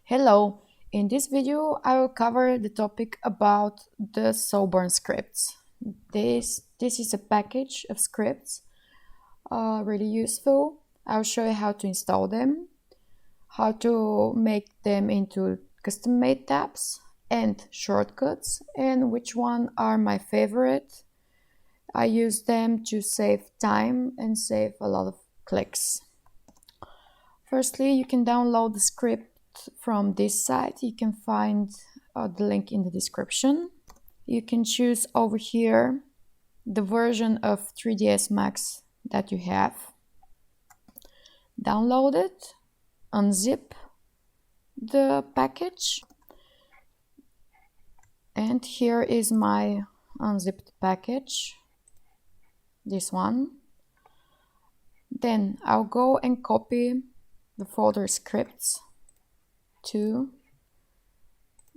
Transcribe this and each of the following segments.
Hello, in this video I will cover the topic about the Soulburn scripts. This is a package of scripts, really useful. I'll show you how to install them, how to make them into custom-made tabs and shortcuts, and which one are my favorite. I use them to save time and save a lot of clicks. Firstly, you can download the script from this site. You can find the link in the description. You can choose over here the version of 3ds Max that you have. Download it, unzip the package, and here is my unzipped package, this one. Then I'll go and copy the folder scripts to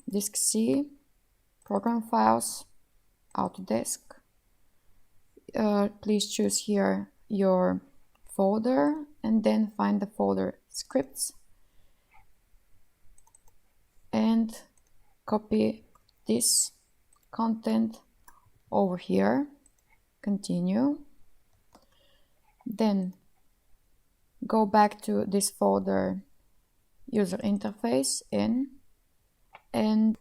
disk C, program files, Autodesk. Please choose here your folder and then find the folder scripts and copy this content over here. Continue. Then go back to this folder user interface in, and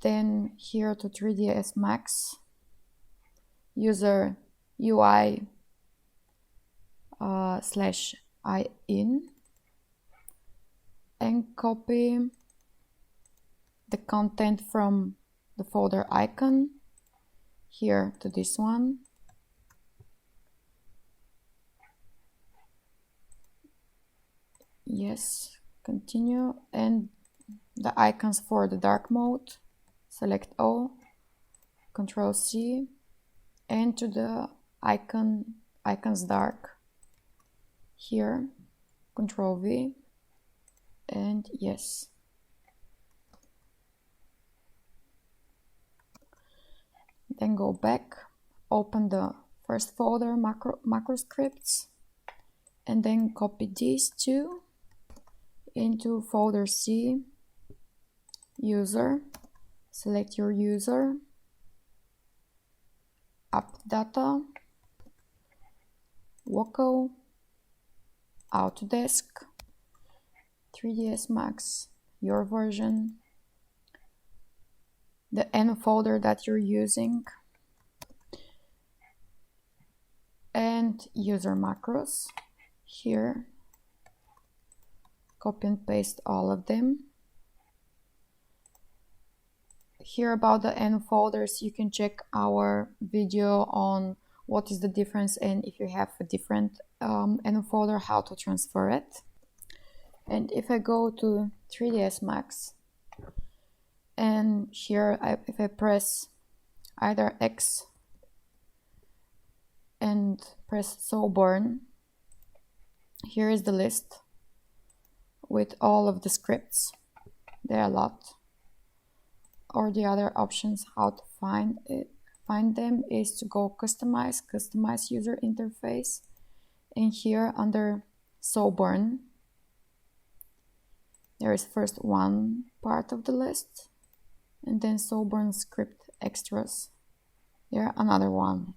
then here to 3ds Max user UI /in, and copy the content from the folder icon here to this one. Yes, continue, and the icons for the dark mode, select all, Control C, and to the icons dark here, Control V, and yes. Then go back, open the first folder, macro scripts, and then copy these two into folder C, user, select your user, app data, local, Autodesk, 3ds Max, your version, the N folder that you're using, and user macros here. Copy and paste all of them. Here about the N folders, you can check our video on what is the difference and if you have a different N folder, how to transfer it. And if I go to 3ds Max, and here if I press either X and press Soulburn, here is the list with all of the scripts. There are a lot. Or the other options how to find them is to go customize user interface, and here under Soulburn there is first one part of the list, and then Soulburn script extras, there another one.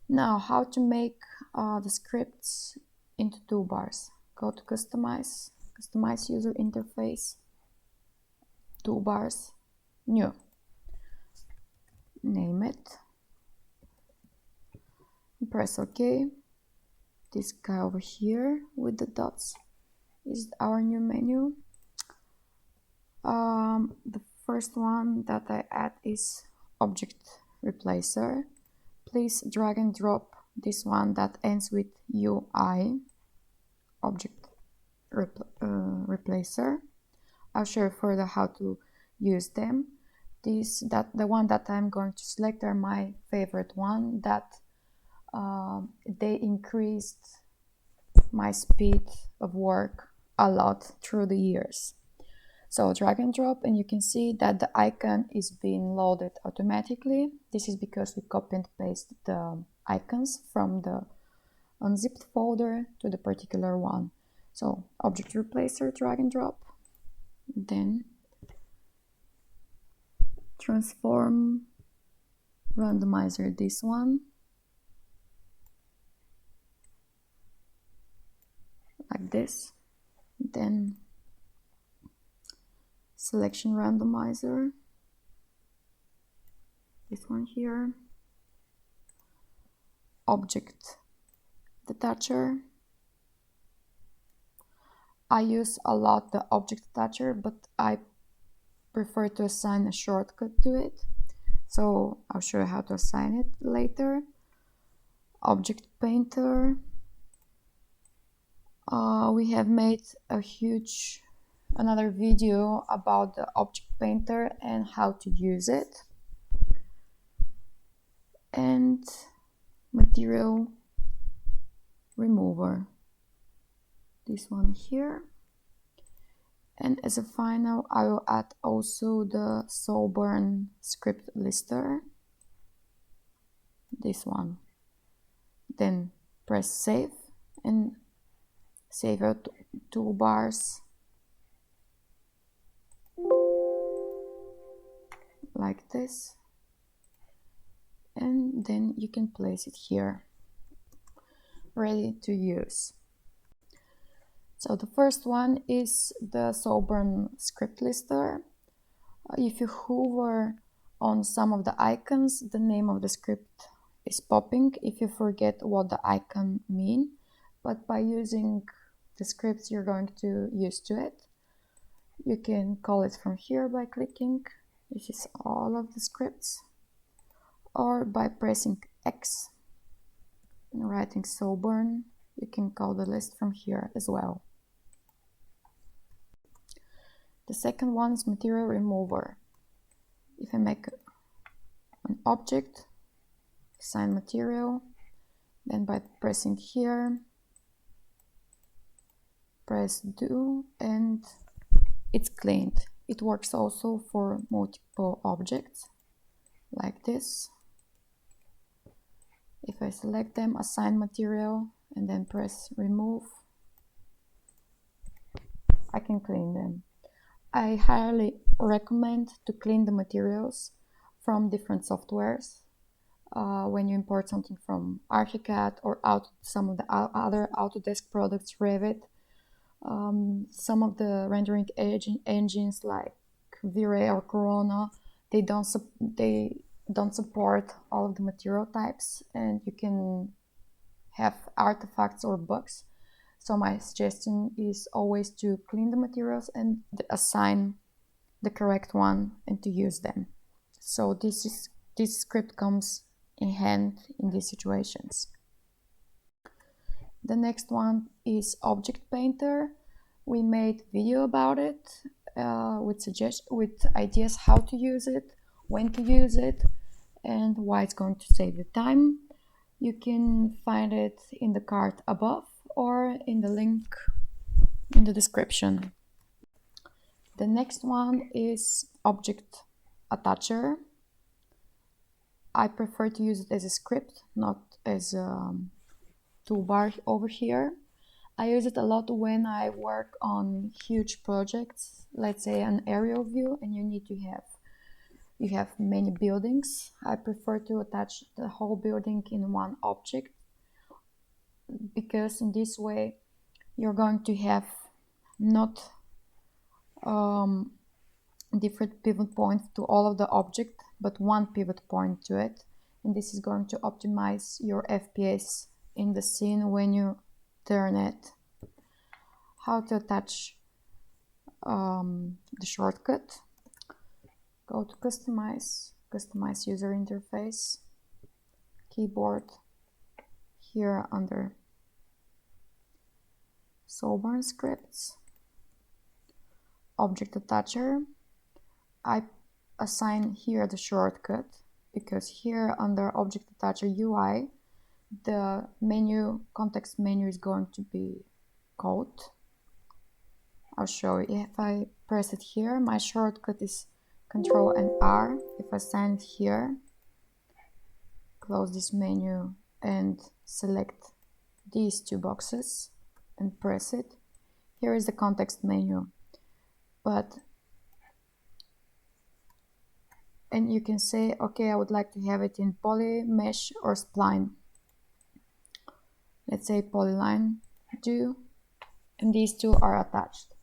Now how to make the scripts into toolbars. Go to customize user interface, toolbars, new, name it, press OK. This guy over here with the dots is our new menu. The first one that I add is object replacer. Please drag and drop this one that ends with UI, object replacer. I'll show you further how to use them. The one that I'm going to select are my favorite one, that they increased my speed of work a lot through the years. So drag and drop, and you can see that the icon is being loaded automatically. This is because we copy and paste the icons from the unzipped folder to the particular one. So object replacer, drag and drop, then transform randomizer, this one, like this, then selection randomizer, this one here, object detacher. I use a lot the object detacher, but I prefer to assign a shortcut to it, so I'll show you how to assign it later. Object painter, we have made another video about the object painter and how to use it. And material remover, this one here. And as a final, I will add also the Soulburn Script Lister, this one. Then press save and save your toolbars like this, and then you can place it here, ready to use. So the first one is the Soulburn Script Lister. If you hover on some of the icons, the name of the script is popping if you forget what the icon mean, but by using the scripts you're going to use to it. You can call it from here by clicking, this is all of the scripts, or by pressing X and writing Soulburn, you can call the list from here as well. The second one is material remover. If I make an object, assign material, then by pressing here, press do, and it's cleaned. It works also for multiple objects, like this. If I select them, assign material, and then press remove, I can clean them. I highly recommend to clean the materials from different softwares. When you import something from Archicad or some of the other Autodesk products, Revit, some of the rendering engines like V-Ray or Corona, they don't support all of the material types, and you can have artifacts or bugs. So my suggestion is always to clean the materials and assign the correct one and to use them. So this script comes in hand in these situations. The next one is Object Painter. We made video about it with ideas how to use it, when to use it, and why it's going to save you time. You can find it in the card above or in the link in the description. The next one is Object Attacher. I prefer to use it as a script, not as a toolbar over here. I use it a lot when I work on huge projects, let's say an aerial view, and you have many buildings. I prefer to attach the whole building in one object, because in this way you're going to have not different pivot points to all of the object, but one pivot point to it, and this is going to optimize your FPS in the scene when you turn it. How to attach the shortcut: go to customize user interface, keyboard, here under Soulburn Scripts, Object Attacher. I assign here the shortcut because here under Object Attacher UI, the context menu is going to be code. I'll show you. If I press it here, my shortcut is Control and R. If I assign it here, close this menu and select these two boxes and press it, Here is the context menu, and you can say, okay, I would like to have it in poly, mesh, or spline. Let's say polyline, do, and these two are attached.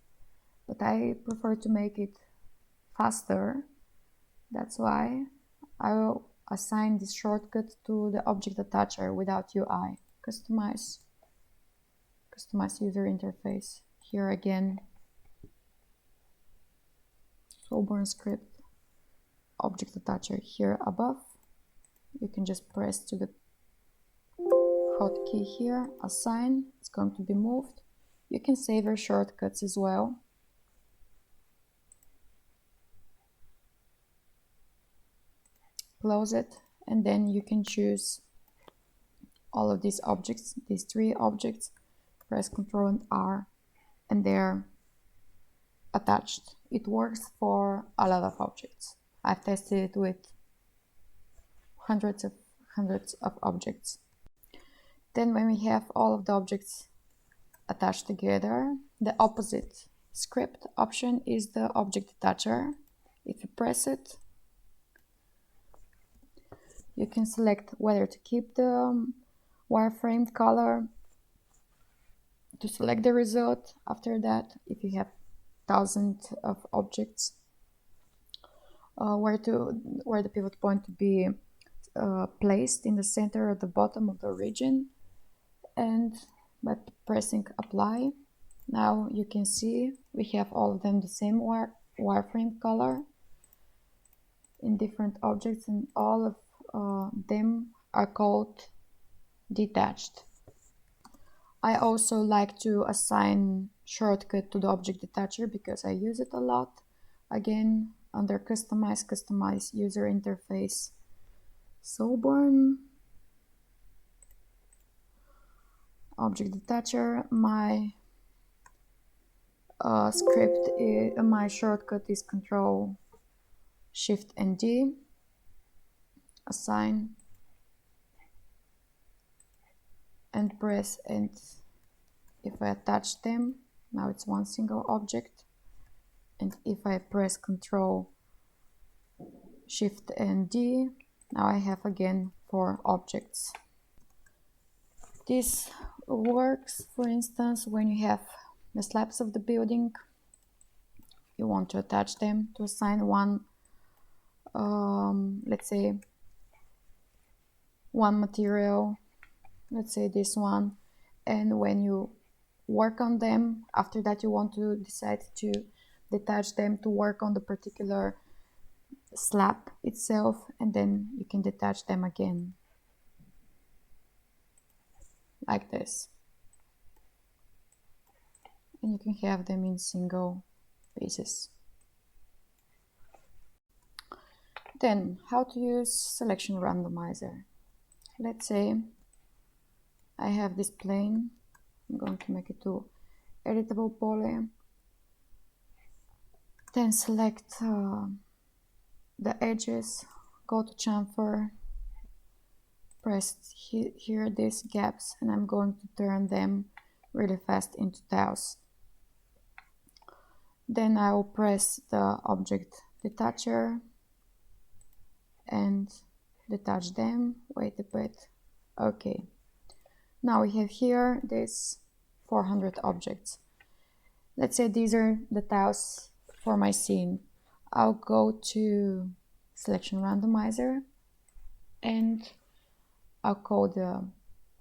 But I prefer to make it faster. That's why I will assign this shortcut to the object detacher without UI. Customize user interface. Here again, Soulburn script, object detacher here above. You can just press to the hotkey here, assign, it's going to be moved. You can save your shortcuts as well. Close it, and then you can choose all of these objects, these three objects, press Ctrl and R, and they're attached. It works for a lot of objects. I've tested it with hundreds of objects. Then when we have all of the objects attached together, the opposite script option is the object detacher. If you press it, you can select whether to keep the wireframe color, to select the result. After that, if you have thousands of objects, where the pivot point to be placed in the center or the bottom of the region, and by pressing apply, now you can see we have all of them the same wireframe color in different objects, and all of them are called detached. I also like to assign shortcut to the object detacher because I use it a lot. Again, under customize user interface, Soulburn object detacher. My my shortcut is Control Shift and D. Assign and press, and if I attach them, now it's one single object, and if I press Control Shift and D, now I have again 4 objects. This works, for instance, when you have the slabs of the building, you want to attach them, to assign one, let's say one material, let's say this one, and when you work on them, after that you want to decide to detach them to work on the particular slab itself, and then you can detach them again like this, and you can have them in single pieces. Then, how to use selection randomizer. Let's say I have this plane. I'm going to make it to editable poly. Then select the edges, go to chamfer, press here these gaps, and I'm going to turn them really fast into tiles. Then I will press the object detacher and detach them. Wait a bit. Okay. Now we have here this 400 objects. Let's say these are the tiles for my scene. I'll go to selection randomizer and I'll call the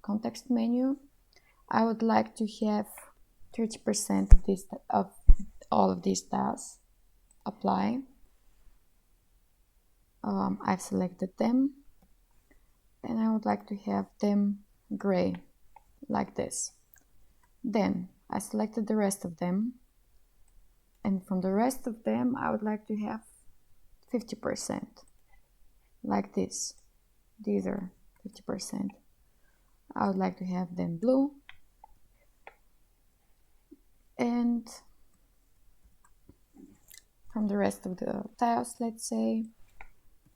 context menu. I would like to have 30% of all of these tiles. Apply. I've selected them, and I would like to have them gray, like this. Then I selected the rest of them, and from the rest of them I would like to have 50%, like this. These are 50%. I would like to have them blue, and from the rest of the tiles, let's say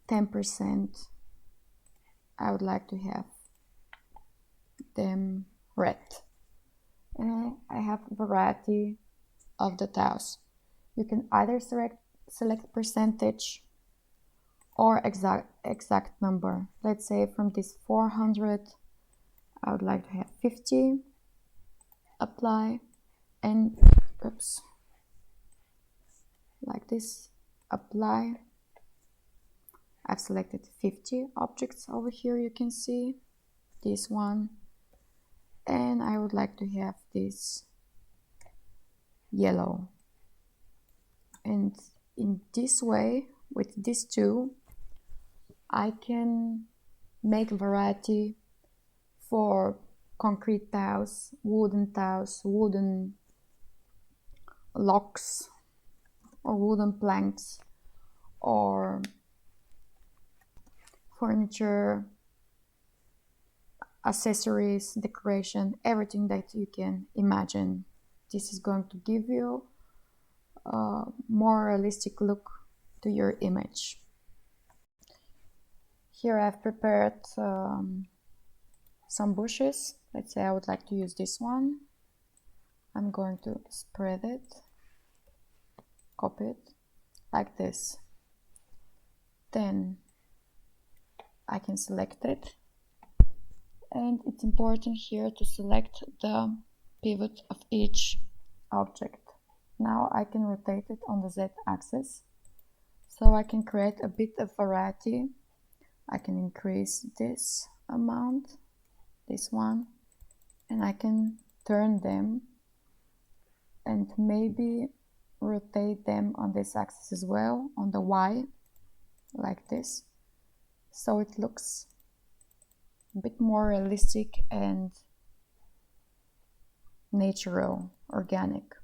10%, I would like to have them red. And I have a variety of the tiles. You can either select percentage or exact number. Let's say from this 400, I would like to have 50, apply, and oops, like this, apply. I've selected 50 objects over here, you can see this one, and I would like to have this yellow. And in this way, with these two, I can make variety for concrete tiles, wooden locks, or wooden planks, or furniture, accessories, decoration, everything that you can imagine. This is going to give you a more realistic look to your image. Here I've prepared some bushes. Let's say I would like to use this one. I'm going to spread it, copy it like this. Then I can select it, and it's important here to select the pivot of each object. Now I can rotate it on the Z-axis, so I can create a bit of variety. I can increase this amount, this one, and I can turn them and maybe rotate them on this axis as well, on the Y, like this. So it looks a bit more realistic and natural, organic.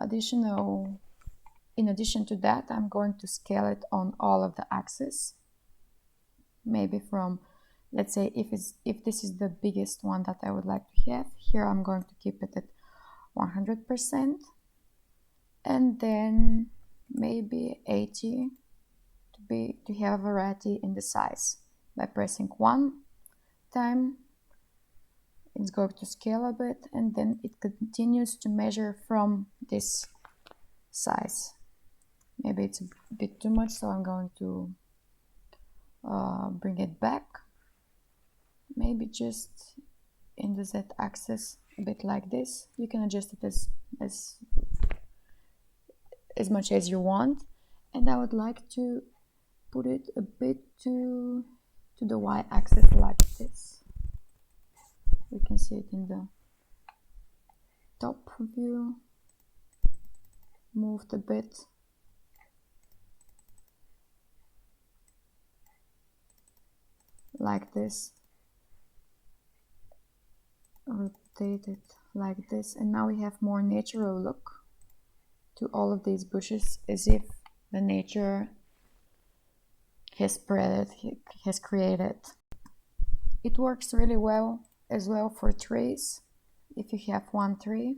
In addition to that, I'm going to scale it on all of the axes. Maybe from, let's say, if this is the biggest one that I would like to have, here I'm going to keep it at 100%, and then maybe 80 to have a variety in the size. By pressing one time, it's going to scale a bit, and then it continues to measure from this size. Maybe it's a bit too much, so I'm going to bring it back, maybe just in the Z-axis, a bit like this. You can adjust it as much as you want, and I would like to put it a bit to the Y-axis like this. We can see it in the top view, moved a bit. Like this, rotate it like this, and now we have more natural look to all of these bushes, as if the nature has spread it, has created. It works really well as well for trees. If you have one tree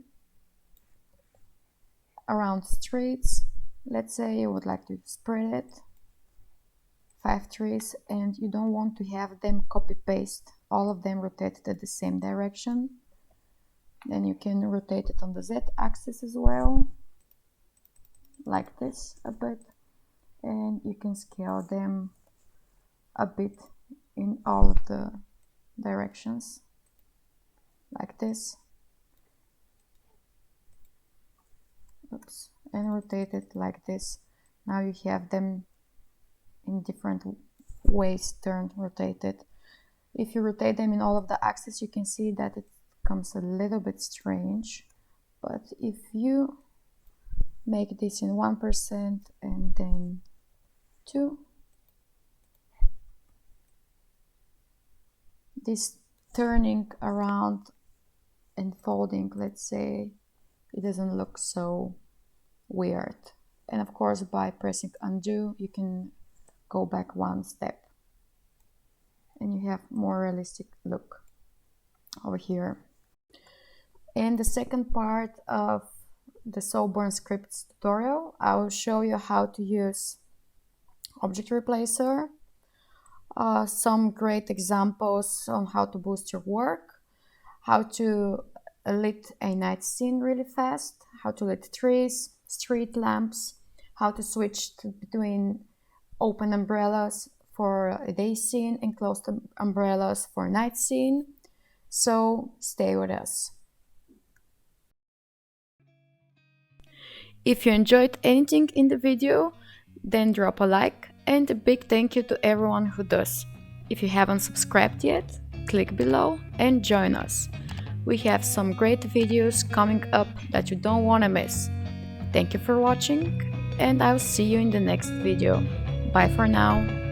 around streets, let's say you would like to spread it, 5 trees, and you don't want to have them copy-paste, all of them rotated at the same direction, then you can rotate it on the Z-axis as well, like this a bit, and you can scale them a bit in all of the directions, like this. Oops, and rotate it like this. Now you have them in different ways, turned, rotated. If you rotate them in all of the axes, you can see that it comes a little bit strange, but if you make this in 1% and then 2, this turning around and folding, let's say, it doesn't look so weird. And of course, by pressing undo, you can go back one step and you have more realistic look over here. In the second part of the Soulburn Scripts tutorial, I will show you how to use Object Replacer, some great examples on how to boost your work, how to lit a night scene really fast, how to lit trees, street lamps, how to switch between open umbrellas for a day scene and closed umbrellas for a night scene. So stay with us. If you enjoyed anything in the video, then drop a like, and a big thank you to everyone who does. If you haven't subscribed yet, click below and join us. We have some great videos coming up that you don't want to miss. Thank you for watching, and I'll see you in the next video. Bye for now.